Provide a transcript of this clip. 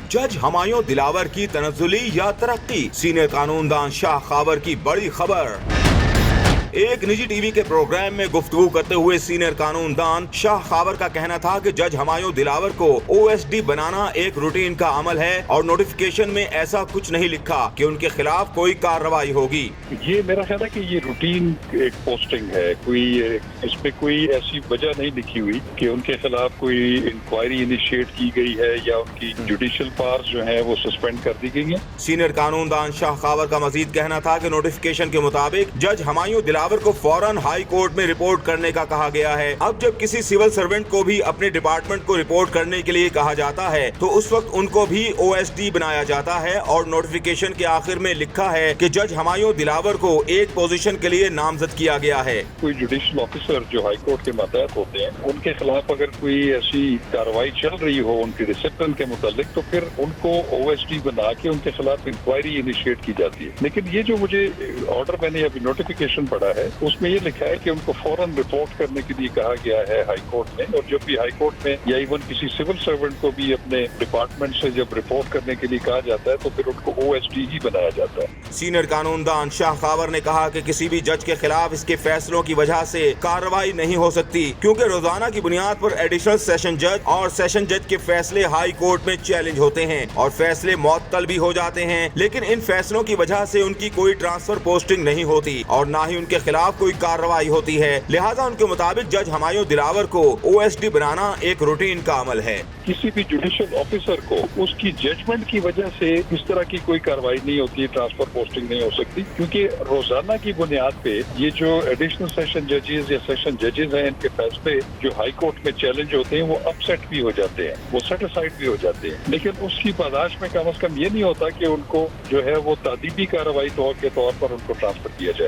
जज हमायूं दिलावर की तनज़्ज़ुली या तरक्की, सीनियर कानूनदान शाह खावर की बड़ी खबर। एक निजी टीवी के प्रोग्राम में गुफ्तगू करते हुए सीनियर कानूनदान शाह खावर का कहना था कि जज हमायूं दिलावर को OSD बनाना एक रूटीन का अमल है और नोटिफिकेशन में ऐसा कुछ नहीं लिखा कि उनके खिलाफ कोई कार्रवाई होगी। ये मेरा ख्याल है कि ये रूटीन एक पोस्टिंग है, कोई इसमें कोई ऐसी वजह नहीं लिखी हुई कि उनके खिलाफ कोई इंक्वायरी इनिशिएट की गई है या उनकी जुडिशियल पावर्स जो है वो सस्पेंड कर दी गई है। सीनियर कानूनदान शाह खावर का मजीद कहना था कि नोटिफिकेशन के मुताबिक जज हमायूं दिलावर को फौरन हाई कोर्ट में रिपोर्ट करने का कहा गया है। अब जब किसी सिविल सर्वेंट को भी अपने डिपार्टमेंट को रिपोर्ट करने के लिए कहा जाता है तो उस वक्त उनको भी OSD बनाया जाता है और नोटिफिकेशन के आखिर में लिखा है कि जज हमायूं दिलावर को एक पोजीशन के लिए नामजद किया गया है। कोई जुडिशियल ऑफिसर जो हाई कोर्ट के मातहत होते हैं उनके खिलाफ अगर कोई ऐसी कार्रवाई चल रही हो उनकी डिसिप्लिन के मुतालिक तो फिर उनको OSD बना के उनके खिलाफ इंक्वायरी इनिशिएट की जाती है। लेकिन ये जो मुझे ऑर्डर मैंने अभी नोटिफिकेशन पढ़ा है उसमें ये लिखा है कि उनको फौरन रिपोर्ट करने के लिए कहा गया है हाई कोर्ट में, और जब भी हाई कोर्ट में या इवन किसी सिविल सर्वेंट को भी अपने डिपार्टमेंट से जब रिपोर्ट करने के लिए कहा जाता है तो फिर उनको OSD ही बनाया जाता है। सीनियर कानूनदान शाह खावर ने कहा कि किसी भी जज के खिलाफ इसके फैसलों की वजह से कार्रवाई नहीं हो सकती क्योंकि रोजाना की बुनियाद पर एडिशनल सेशन जज और सेशन जज के फैसले हाई कोर्ट में चैलेंज होते हैं और फैसले मुअत्तल भी हो जाते हैं, लेकिन इन फैसलों की वजह से उनकी कोई ट्रांसफर पोस्टिंग नहीं होती और न ही उनके खिलाफ कोई कार्रवाई होती है। लिहाजा उनके मुताबिक जज हमायूं दिलावर को OSD बनाना एक रूटीन का अमल है। किसी भी जुडिशियल ऑफिसर को उसकी जजमेंट की वजह से इस तरह की कोई कार्रवाई नहीं होती, ट्रांसफर पोस्टिंग नहीं हो सकती, क्योंकि रोजाना की बुनियाद पे ये जो एडिशनल सेशन जजेस या सेशन जजेस हैं इनके फैसले जो हाई कोर्ट में चैलेंज होते हैं वो अपसेट भी हो जाते हैं, वो सेटिसाइड भी हो जाते हैं, लेकिन उसकी पादाश में कम से कम ये नहीं होता कि उनको जो है वो तादीबी कार्रवाई के तौर पर उनको ट्रांसफर किया जाए।